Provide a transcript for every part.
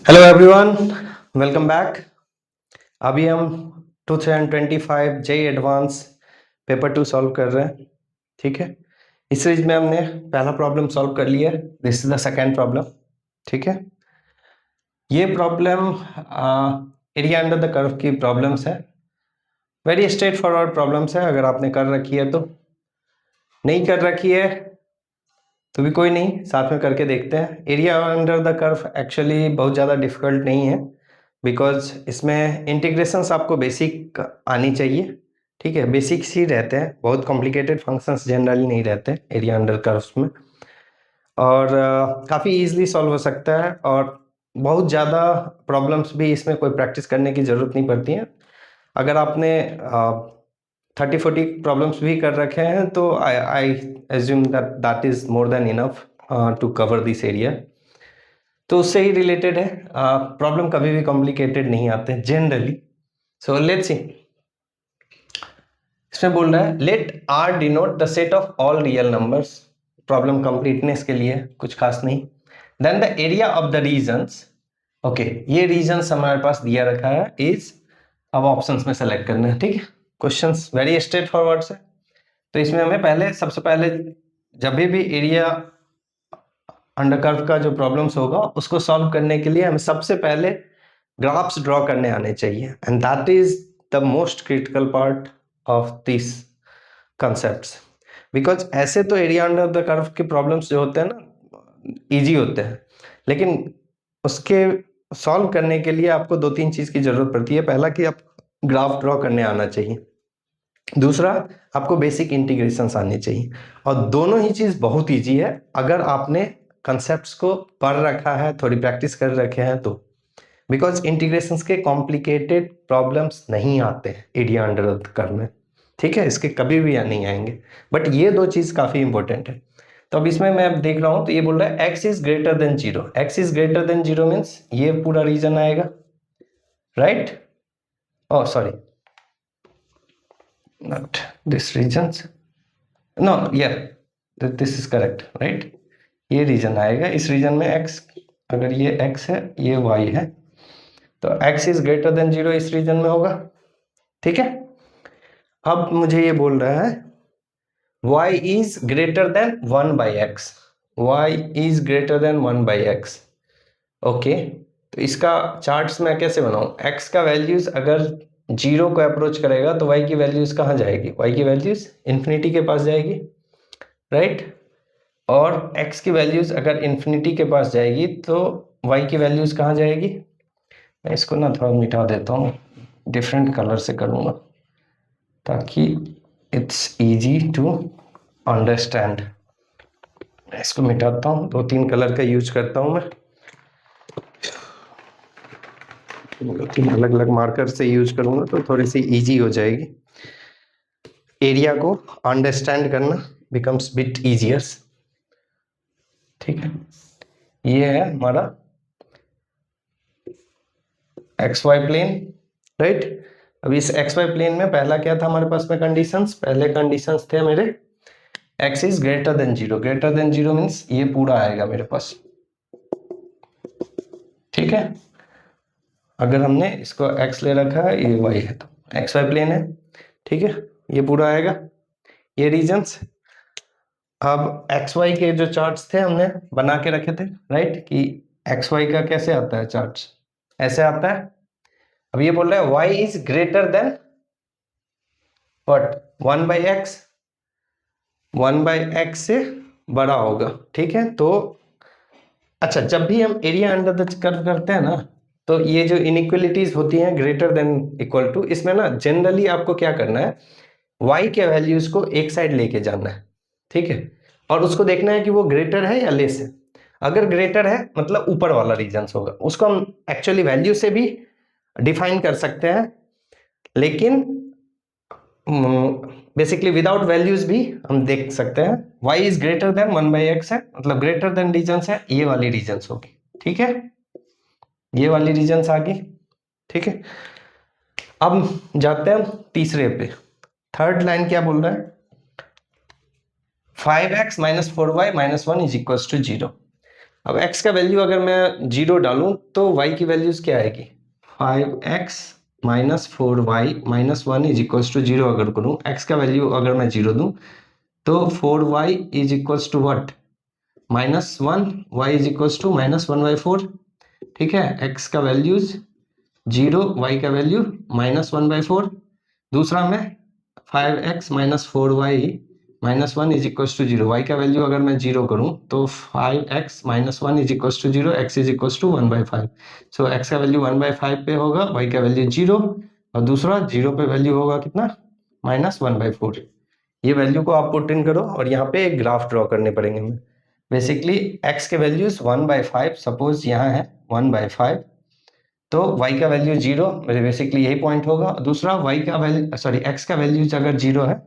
Hello everyone, welcome back. अभी हम 2025 JEE advance paper 2 solve कर रहे हैं। ठीक है, इस सीरीज में हमने पहला प्रॉब्लम सॉल्व कर लिया है। This is the second problem. ठीक है, ये problem area under the curve की प्रॉब्लम्स है। वेरी स्ट्रेट फॉरवर्ड प्रॉब्लम्स है। अगर आपने कर रखी है तो, नहीं कर रखी है तो भी कोई नहीं, साथ में करके देखते हैं। Area under the curve actually बहुत ज़्यादा डिफिकल्ट नहीं है, बिकॉज इसमें इंटीग्रेशंस आपको बेसिक आनी चाहिए। ठीक है, बेसिक्स ही रहते हैं, बहुत कॉम्प्लिकेटेड फंक्शंस जनरली नहीं रहते एरिया अंडर कर्व्स में, और काफ़ी इजीली सॉल्व हो सकता है। और बहुत ज़्यादा प्रॉब्लम्स भी इसमें कोई प्रैक्टिस करने की ज़रूरत नहीं पड़ती है। अगर आपने 30-40 प्रॉब्लम्स भी कर रखे हैं तो I assume that is more than enough to cover this area. तो उससे ही रिलेटेड है। प्रॉब्लम कभी भी कॉम्प्लिकेटेड नहीं आते जनरली। सो लेट्स सी, इसमें बोल रहा है let R denote the set of all real numbers. Problem completeness के लिए कुछ खास नहीं। Then the area of the regions. Okay, ये रीजन्स हमारे पास दिया रखा है इज, अब ऑप्शंस में सेलेक्ट करना है। ठीक है, क्वेश्चंस वेरी स्ट्रेट फॉरवर्ड है। तो इसमें हमें सबसे पहले जब भी एरिया अंडर कर्व का जो प्रॉब्लम्स होगा उसको सॉल्व करने के लिए हमें सबसे पहले ग्राफ्स ड्रॉ करने आने चाहिए, and that is the most critical part of this concepts. Because ऐसे तो एरिया अंडर द कर्व के प्रॉब्लम्स जो होते हैं ना, इजी होते हैं, लेकिन उसके सॉल्व करने के लिए आपको 2-3 चीज की जरूरत पड़ती है। पहला कि आप ग्राफ ड्रॉ करने आना चाहिए, दूसरा आपको बेसिक इंटीग्रेशंस आनी चाहिए। और दोनों ही चीज बहुत इजी है अगर आपने कंसेप्ट्स को पढ़ रखा है, थोड़ी प्रैक्टिस कर रखे हैं तो। बिकॉज इंटीग्रेशंस के कॉम्प्लिकेटेड प्रॉब्लम्स नहीं आते हैं एरिया अंडर द कर्व में। ठीक है, इसके कभी भी नहीं आएंगे, बट ये दो चीज काफी इंपॉर्टेंट है। तो अब इसमें मैं अब देख रहा हूं तो ये बोल रहा है x is greater than 0। x is greater than 0 means ये पूरा रीजन आएगा, right? Oh sorry, not this regions, no, yeah, this is correct, right? ये रीजन आएगा। इस रीजन में x, अगर ये x है ये y है, तो x इज ग्रेटर देन 0 इस रीजन में होगा। ठीक है, अब मुझे ये बोल रहा है y is greater than 1/x, y is greater than 1/x। Okay, तो इसका चार्ट्स मैं कैसे बनाऊं? x का वैल्यूज अगर 0 को अप्रोच करेगा तो y की वैल्यूज कहाँ जाएगी? y की वैल्यूज इन्फिनिटी के पास जाएगी, राइट? और x की वैल्यूज अगर इन्फिनिटी के पास जाएगी तो y की वैल्यूज कहाँ जाएगी? मैं इसको ना थोड़ा मिटा देता हूँ, डिफरेंट कलर से करूँगा ताकि इट्स इजी टू अंडरस्टैंड। मैं इसको मिटाता हूँ, 2-3 कलर का यूज करता हूँ मैं, 3 अलग अलग मार्कर से यूज करूँगा तो थोड़ी सी इजी हो जाएगी। एरिया को अंडरस्टैंड करना बिकम्स बिट इजियर। ठीक है, ये है हमारा एक्स वाई प्लेन, राइट? अब इस एक्स वाई प्लेन में पहला क्या था हमारे पास में कंडीशंस? पहले कंडीशंस थे मेरे x is greater than 0। Greater than 0 means ये पूरा आएगा मेरे पास। ठीक है, अगर हमने इसको x ले रखा है, ये y है, तो एक्स वाई प्लेन है। ठीक है, ये पूरा आएगा, ये रीजन्स। अब एक्स वाई के जो चार्ट्स थे हमने बना के रखे थे, राइट? कि एक्स वाई का कैसे आता है चार्ट्स, ऐसे आता है। अब ये बोल रहा है y is greater than what? 1/x, 1/x से बड़ा होगा। ठीक है, तो अच्छा, जब भी हम एरिया अंडर द कर्व करते हैं ना, तो ये जो इनइक्वालिटीज होती हैं ग्रेटर देन इक्वल टू, इसमें ना जनरली आपको क्या करना है, y के वैल्यूज को एक साइड लेके जाना है। ठीक है, और उसको देखना है कि वो ग्रेटर है या लेस है। अगर ग्रेटर है मतलब ऊपर वाला रीजन होगा, उसको हम एक्चुअली वैल्यू से भी डिफाइन कर सकते हैं, लेकिन बेसिकली विदाउट वैल्यूज भी हम देख सकते हैं। y is greater than 1/x है, मतलब ग्रेटर देन रीजन्स है, ये वाली रीजन्स होगी। ठीक है, ये वाली रीजन्स आ गई। ठीक है, अब जाते हैं तीसरे पे। थर्ड लाइन क्या बोल रहा है? 5x - 4y - 1 is equal to 0। अब x का वैल्यू अगर मैं 0 डालूं तो y की वैल्यूज क्या आएगी, 5x minus 4y minus 1 is equals to 0 अगर करूं, x का वैल्यू अगर मैं 0 दूं तो 4y is equals to what, minus 1, y is equals to minus 1/4। ठीक है, x का वैल्यूज 0, y का वैल्यू माइनस 1/4। दूसरा में 5x minus 4y minus 1 is equals to 0, y का वैल्यू अगर मैं 0 करूं तो 5x minus 1 is equals to 0, x is equals to 1/5। So x का वैल्यू 1/5 पे होगा, y का वैल्यू 0, और दूसरा 0 पे वैल्यू होगा कितना, माइनस 1/4। ये वैल्यू को आप पुट इन करो और यहाँ पे एक ग्राफ ड्रॉ करने पड़ेंगे हमें। बेसिकली x के वैल्यूज 1/5, सपोज यहाँ है 1/5, तो y का वैल्यू 0, बेसिकली यही पॉइंट होगा। दूसरा y का वैल्यू, सॉरी x का वैल्यूज अगर 0 है,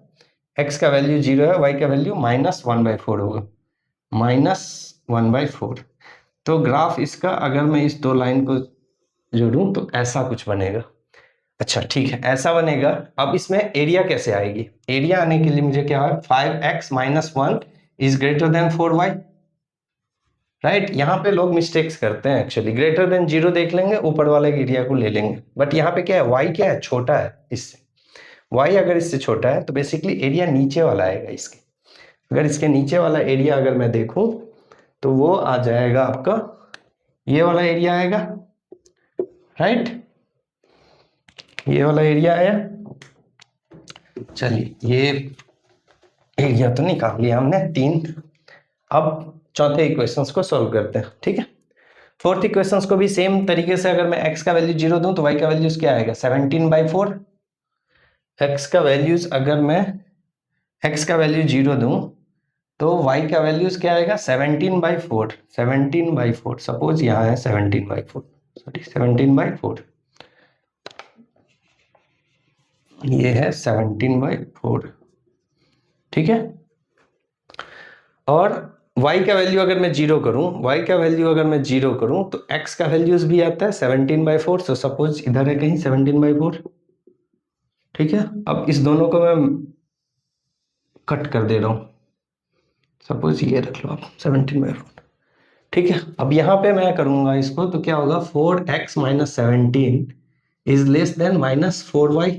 x का वैल्यू 0 है, y का वैल्यू माइनस 1/4 होगा, माइनस 1/4। तो ग्राफ इसका अगर मैं इस दो लाइन को जोड़ूं तो ऐसा कुछ बनेगा। अच्छा ठीक है, ऐसा बनेगा। अब इसमें एरिया कैसे आएगी, एरिया आने के लिए मुझे क्या है, 5x minus 1 is greater than 4y। Right, यहाँ पे लोग मिस्टेक्स करते हैं एक्चुअली, ग्रेटर देन 0 देख लेंगे, ऊपर वाले एरिया को ले लेंगे, बट यहाँ पे क्या है, y क्या है, छोटा है इससे। y अगर इससे छोटा है तो बेसिकली एरिया नीचे वाला आएगा इसके। अगर इसके नीचे वाला एरिया अगर मैं देखूं तो वो आ जाएगा आपका, ये वाला एरिया आएगा। राइट, ये वाला एरिया आया। चलिए, ये एरिया तो निकाल लिया हमने 3। अब चौथे इक्वेशंस को सॉल्व करते हैं। ठीक है, फोर्थ इक्वेशंस को भी सेम तरीके से, अगर मैं x का वैल्यू 0 दूं तो y का वैल्यूज क्या आएगा, 17/4। x का वैल्यूज अगर मैं x का वैल्यू 0 दूं तो y का वैल्यूज क्या आएगा, 17/4। 17/4, सपोज यहाँ है 17/4, सॉरी 17/4, ये है 17/4। ठीक है, और y का वैल्यू अगर मैं 0 करूं, y का वैल्यू अगर मैं 0 करूं तो x का वैल्यूज भी आता है 17/4। सो सपोज इधर है कहीं 17/4। ठीक है, अब इस दोनों को मैं कट कर दे रहा हूं, सपोज ये रख लो आप 17/4। ठीक है, अब यहाँ पे मैं करूंगा इसको तो क्या होगा, 4x minus 17 is less than minus 4y।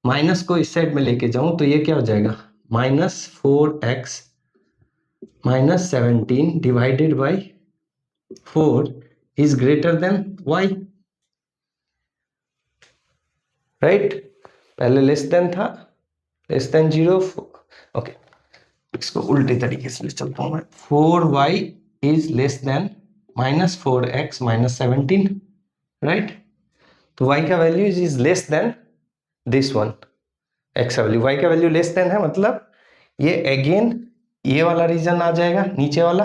Minus को इस साइड में लेके जाऊं तो ये क्या हो जाएगा, minus 4x minus 17 divided by 4 is greater than y। Right, पहले लेस देन था, लेस देन 0। ओके, इसको उल्टे तरीके से ले चलता हूं मैं, 4y is less than minus 4x minus 17। Right, तो y का value is less than this one, x का वैल्यू, y का वैल्यू लेस देन है, मतलब ये अगेन ये वाला रीजन आ जाएगा, नीचे वाला।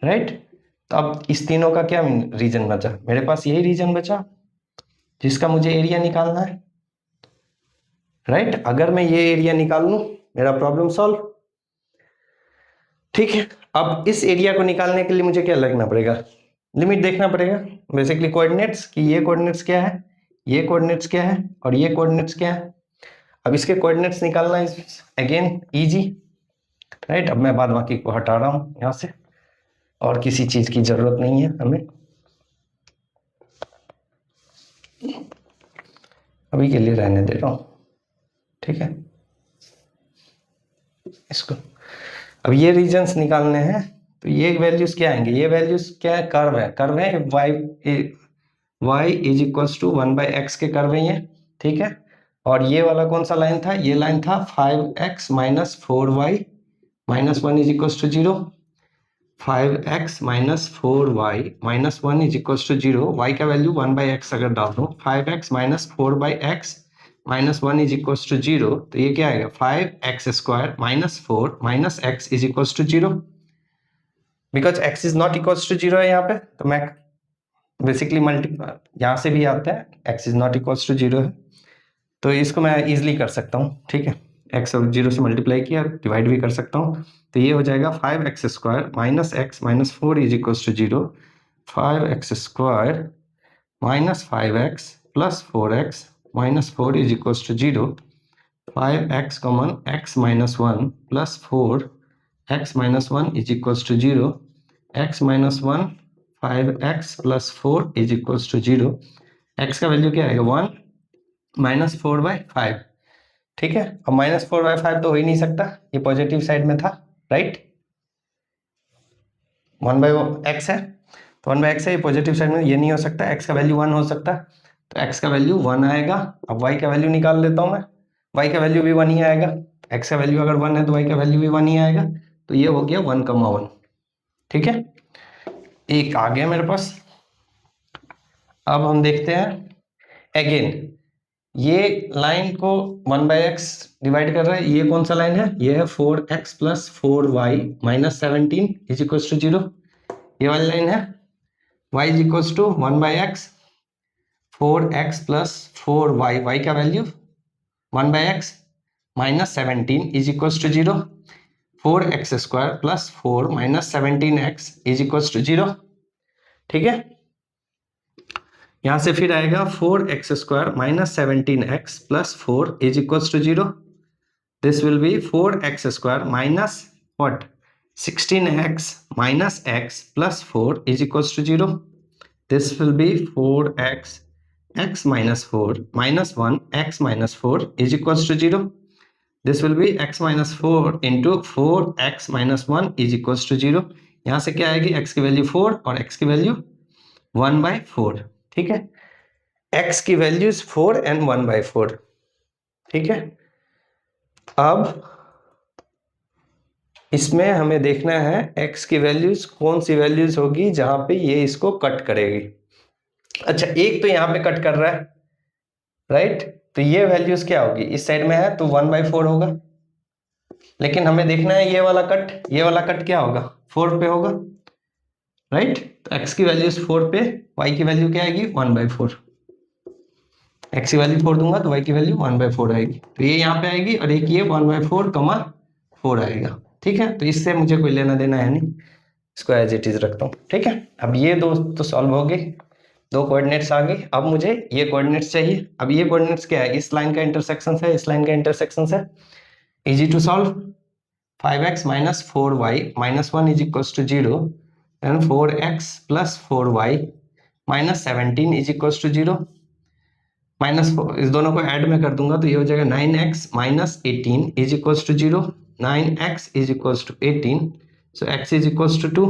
राइट, तो अब इस तीनों का क्या रीजन बचा, मेरे पास यही रीजन बचा जिसका मुझे एरिया निकालना है। राइट, अगर मैं ये एरिया निकाल लूं मेरा प्रॉब्लम सॉल्व। ठीक है, अब इस एरिया को निकालने के लिए मुझे क्या लगना पड़ेगा, लिमिट देखना पड़ेगा, बेसिकली कोऑर्डिनेट्स की, ये कोऑर्डिनेट्स क्या है, ये कोऑर्डिनेट्स क्या है, और ये कोऑर्डिनेट्स क्या है। अब इसके कोऑर्डिनेट्स निकालना इज अगेन इजी। राइट, अब मैं बाद बाकी को हटा रहा हूं यहां से, और किसी चीज की जरूरत नहीं है हमें अभी के लिए, रहने दे रहा हूं। ठीक है, इसको अब ये रीजन्स निकालने हैं, तो ये वैल्यूज क्या आएंगे, ये वैल्यूज क्या है, कर्व है, कर्व है y is equals to 1/x के कर्व है ये। ठीक है, और ये वाला कौन सा लाइन था, ये लाइन था 5x minus 4y minus 1 is equals to 0। 5x minus 4y minus 1 is equals to 0, y का वैल्यू 1/x अगर डाल दूं, 5x minus 4/x minus 1 is equals to 0, तो ये क्या आएगा, 5x² minus 4 minus x is equals to 0। Because x is not equals to 0 है यहाँ पे, तो मैं बेसिकली यहाँ से भी आता है, x is not equals to 0 है, तो इसको मैं इजिली कर सकता हूँ। ठीक है, x और 0 से मल्टीप्लाई किया, डिवाइड भी कर सकता हूँ, तो ये हो जाएगा 5x² minus x minus 4 is equals to 0। 5x² minus 5x plus 4x minus 4 is equals to 0। 5x common x minus 1 plus 4 x minus 1 is equals to 0। x minus 1 5x plus 4 is equals to 0। x का value क्या आएगा 1 minus 4/5। ठीक है, अब -4/5 तो हो ही नहीं सकता, ये पॉजिटिव साइड में था, राइट। 1/x है तो 1/x है, ये पॉजिटिव साइड में, ये नहीं हो सकता। x का वैल्यू 1 हो सकता है, तो x का वैल्यू 1 आएगा। अब y का वैल्यू निकाल लेता हूं मैं, y का वैल्यू भी 1 ही आएगा। x का वैल्यू अगर 1 है तो y का वैल्यू भी 1 ही आएगा, तो ये हो गया 1,1। ठीक है, एक आ गया मेरे पास। अब हम देखते हैं अगेन, ये लाइन को 1/x डिवाइड कर रहा है, ये कौन सा लाइन है, ये है 4x plus 4y minus 17 is equal to 0। ये वाली लाइन है y is equal to 1/x 4x plus 4y, y का value 1/x minus 17 is equal to 0। 4x square plus 4 minus 17x is equal to 0। ठीक है, यहां से फिर आएगा 4x square minus 17x plus 4 is equal to 0। This will be 4x square minus what 16x minus x plus 4 is equal to 0। This will be 4x x minus 4 minus 1 x minus 4 is equals to 0. This will be x minus 4 into 4x minus 1 is equals to 0. यहाँ से क्या आएगी, x की value 4 और x की value 1/4। ठीक है, x की वैल्यूज 4 एंड 1/4। ठीक है, अब इसमें हमें देखना है x की वैल्यूज कौन सी वैल्यूज होगी जहां पे ये इसको कट करेगी। अच्छा, एक तो यहाँ पे कट कर रहा है, राइट, तो ये वैल्यूज क्या होगी, इस साइड में है तो 1/4 होगा, लेकिन हमें देखना है ये वाला कट, ये वाला कट क्या होगा 4 पे होगा, राइट। तो x की वैल्यूज 4 पे, y की वैल्यू क्या आएगी 1/4। x की वैल्यू 4 दूंगा तो y की वैल्यू 1/4 आएगी, तो ये यहाँ पे आएगी और एक ये 1/4, 4 आएगा। ठीक है, तो इससे मुझे कोई लेना देना है नहीं, इसको एज इट इज रखता हूँ। ठीक है, अब ये दो तो सॉल्व हो गए, दो कोऑर्डिनेट्स आ गए। अब मुझे ये कोऑर्डिनेट्स चाहिए। अब ये कोऑर्डिनेट्स क्या है, इस लाइन का इंटरसेक्शन है, इस लाइन का इंटरसेक्शन है, easy to solve. 5x minus 4y minus 1 is equal to 0 and 4x plus 4y minus 17 is equal to 0। Minus इस दोनों को ऐड में कर दूंगा तो ये हो जाएगा 9x minus 18 is equal to 0। 9x is equal to 18, so x is equal to 2।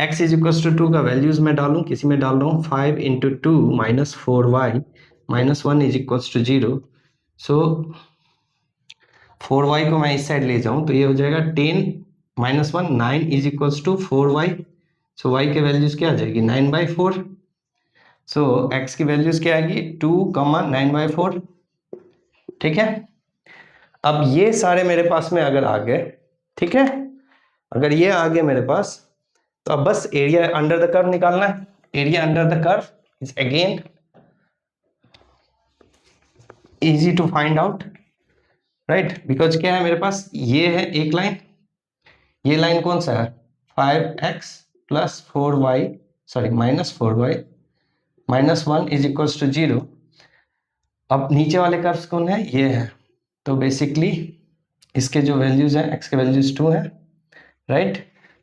x is equal to 2 का वैल्यूज में डालूं, किसी में डाल रहा हूँ, 5 into 2 minus 4y minus 1 is equal to 0। So 4y को मैं इस साइड ले जाऊं तो ये हो जाएगा 10 minus 1 9 is equal to 4y। So y के वैल्यूज क्या आ जाएगी 9/4। सो x की वैल्यूज क्या आएगी 2, 9/4। ठीक है, अब ये सारे मेरे पास में अगर आ गए, ठीक है, अगर ये आ गए मेरे पास, तो अब बस एरिया अंडर द कर्व निकालना है। Area under the curve is again easy to find out, right, because क्या है मेरे पास, ये है एक लाइन, ये लाइन कौन सा है 5x plus 4y sorry minus 4y minus 1 is equal to 0। अब नीचे वाले कर्व्स कौन है, ये है, तो बेसिकली इसके जो वैल्यूज हैं, x के वैल्यूज 2 है, राइट।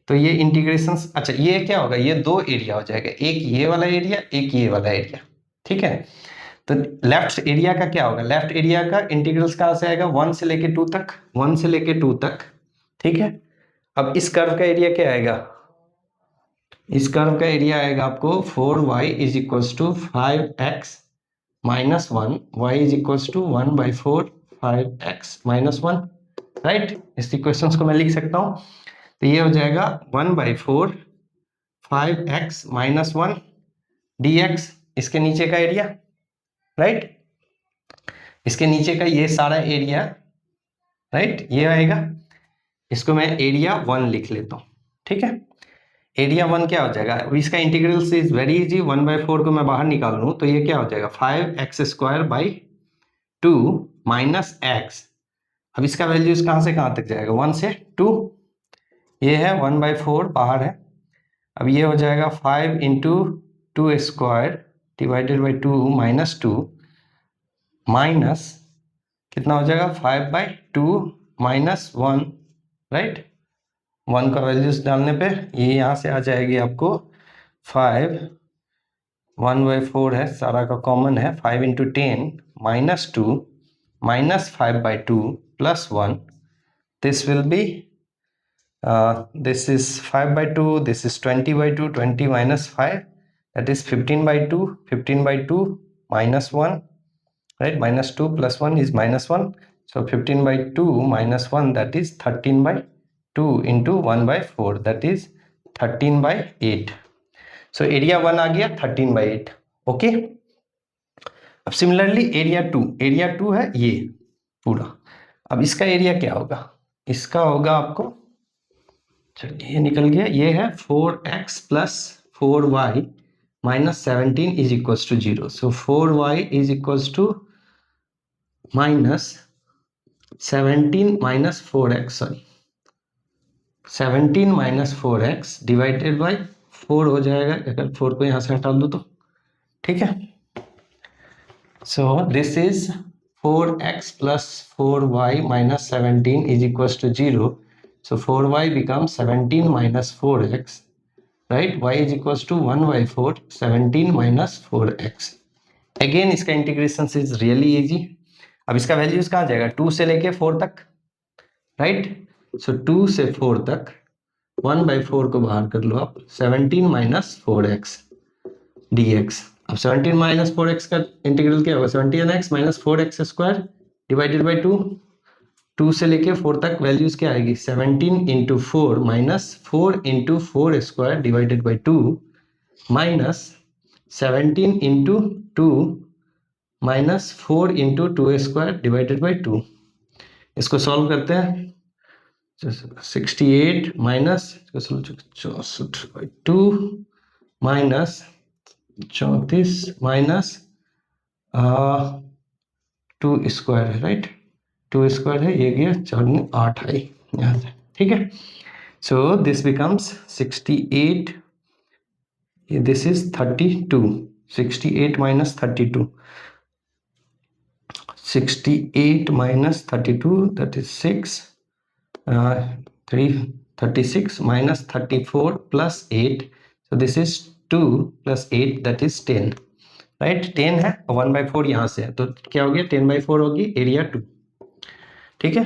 तो ये इंटीग्रेशन, अच्छा ये क्या होगा, ये दो एरिया हो जाएगा, एक ये वाला एरिया, एक ये वाला एरिया। ठीक है, तो लेफ्ट एरिया का क्या होगा, लेफ्ट एरिया का इंटीग्रल्स कहाँ से आएगा 1 से लेके 2 तक, 1 से लेके 2 तक। ठीक है, अब इस कर्व का एरिया क्या आएगा, इस कर्व का एरिया आएगा आपको 4y is equal to 5x minus 1, y is equal to 1/4 5x minus 1, right. इस इक्वेशंस को मैं लिख सकता हूँ, तो ये हो जाएगा 1/4 5x माइनस 1 dx, इसके नीचे का एरिया, राइट, इसके नीचे का ये सारा एरिया, राइट, ये आएगा, इसको मैं एरिया 1 लिख लेता हूँ। ठीक है, एरिया 1 क्या हो जाएगा, इसका इंटीग्रल इज वेरी इजी, 1/4 को मैं बाहर निकाल लूँ तो ये क्या हो जाएगा 5x square by 2 minus x। अब इसका वैल्यूज कहाँ से कहाँ तक जाएगा 1 से 2, ये है 1/4 बाहर है। अब ये हो जाएगा 5 into 2 square divided by 2 minus 2 minus कितना हो जाएगा 5/2 माइनस 1, राइट। 1 का वैल्यूज डालने पे ये यहाँ से आ जाएगी आपको 5, 1/4 है, सारा का कॉमन है, 5 × 10 -2 -5/2 +1, this will be this is 5/2, this is 20/2, 20 minus 5, that is 15/2, 15/2 -1, right? -2 + 1 is -1, so 15/2 -1, that is 13/2 into 1/4, that is 13/8. so area 1 आ गया 13/8. ओके, अब सिमिलरली एरिया 2 है ये पूरा. अब इसका एरिया क्या होगा? इसका होगा आपको, चलिए ये निकल गया, ये है 4x + 4y - 17 is equals to 0. so 4y is equals to -17 - 4x, sorry 17 - 4x divided by 4 हो जाएगा, अगर 4 को यहाँ से हटा दो तो, ठीक है. So this is 4x + 4y - 17 is equals to 0. so 4y becomes 17 - 4x, right? y is equals to 1/4, 17 - 4x. Again इसका इंटीग्रेशन इज रियली इजी. अब इसका वैल्यूज कहाँ जाएगा? 2 से लेके 4 तक, राइट? सो 2 से 4 तक 1/4 को बाहर कर लो आप, 17 - 4x dx. अब 17 - 4x का इंटीग्रल क्या होगा? 17x - 4x square divided by 2. 2 से लेके 4 तक वैल्यूज क्या आएगी? 17 × 4 - 4 × 4 square divided by 2 minus 17 × 2 - 4 × 2 square divided by 2. इसको सॉल्व करते हैं. 68 माइनस 64/2 माइनस 34 माइनस 2 स्क्वायर है, राइट? 2 स्क्वायर है, ये गया 4 8 आई यहाँ से, ठीक है. So this becomes 68, this is 32, 68 - 32, 68 - 32, that is 6, 36 - 34 + 8, so this is 2 + 8, that is 10, right? 10 है, 1/4 यहाँ से है, तो क्या हो गया? 10/4 होगी एरिया 2, ठीक है.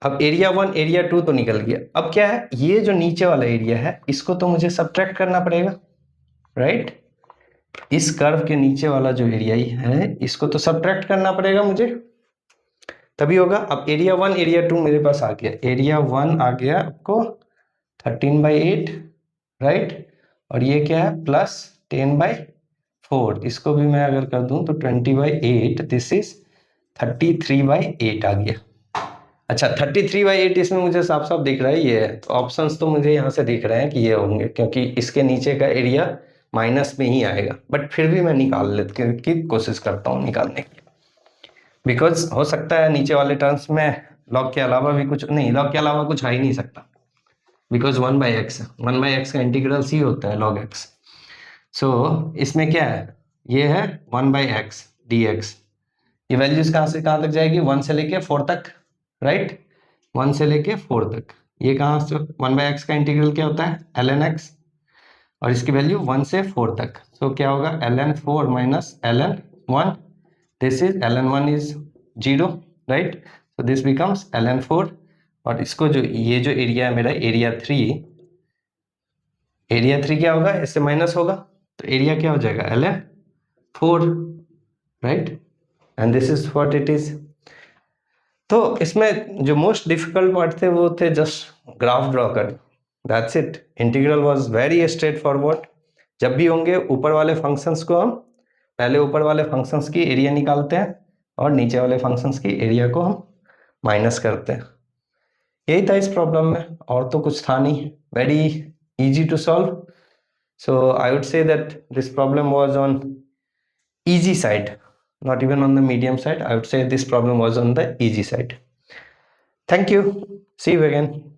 अब एरिया 1 एरिया 2 तो निकल गया. अब क्या है? ये जो नीचे वाला एरिया है, इसको तो मुझे सब्ट्रैक्ट करना पड़ेगा, राइट? इस कर्व के नीचे वाला जो एरिया है, इसको तो सब्ट्रैक्ट करना पड़ेगा मुझे, तभी होगा. अब एरिया 1 एरिया 2 मेरे पास आ गया. एरिया 1 आ गया आपको 13/8, राइट? और ये क्या है? प्लस 10/4. इसको भी मैं अगर कर दूं तो 20/8, दिस इज 33/8 आ गया. अच्छा, 33/8 इसमें मुझे साफ साफ दिख रहा है ये है, तो ऑप्शंस तो मुझे यहाँ से दिख रहे हैं कि ये होंगे, क्योंकि इसके नीचे का एरिया माइनस में ही आएगा. बट फिर भी मैं निकाल लेने की कोशिश करता हूँ निकालने की, बिकॉज हो सकता है नीचे वाले टर्म्स में लॉग के अलावा भी कुछ नहीं, लॉग के अलावा कुछ आ ही नहीं सकता, बिकॉज 1/x है, 1/x का इंटीग्रल सी होता है log x. सो इसमें क्या है? ये है 1/x dx. ये वैल्यूज कहाँ से कहाँ तक जाएगी? 1 से लेके 4 तक, राइट? 1 से लेके 4 तक. ये कहाँ से? 1/x का इंटीग्रल क्या होता है? ln x, और इसकी वैल्यू 1 से 4 तक. सो क्या होगा? ln 4 - ln 1, this is ln 1 is 0, right? So this becomes ln 4. और इसको जो ये जो एरिया है मेरा एरिया 3, एरिया 3 क्या होगा? इससे माइनस होगा, तो एरिया क्या हो जाएगा? ln 4, right? And this is what it is. तो इसमें जो मोस्ट डिफिकल्ट पार्ट थे वो थे जस्ट ग्राफ ड्रॉ कर, that's it. Integral was very straight forward. जब भी होंगे ऊपर वाले फंक्शंस को हम पहले ऊपर वाले फंक्शंस की एरिया निकालते हैं और नीचे वाले फंक्शंस की एरिया को हम माइनस करते हैं. यही था इस प्रॉब्लम में, और तो कुछ था नहीं. Very easy to solve. So I would say that this problem was on easy side, not even on the medium side. I would say this problem was on the easy side. Thank you. See you again.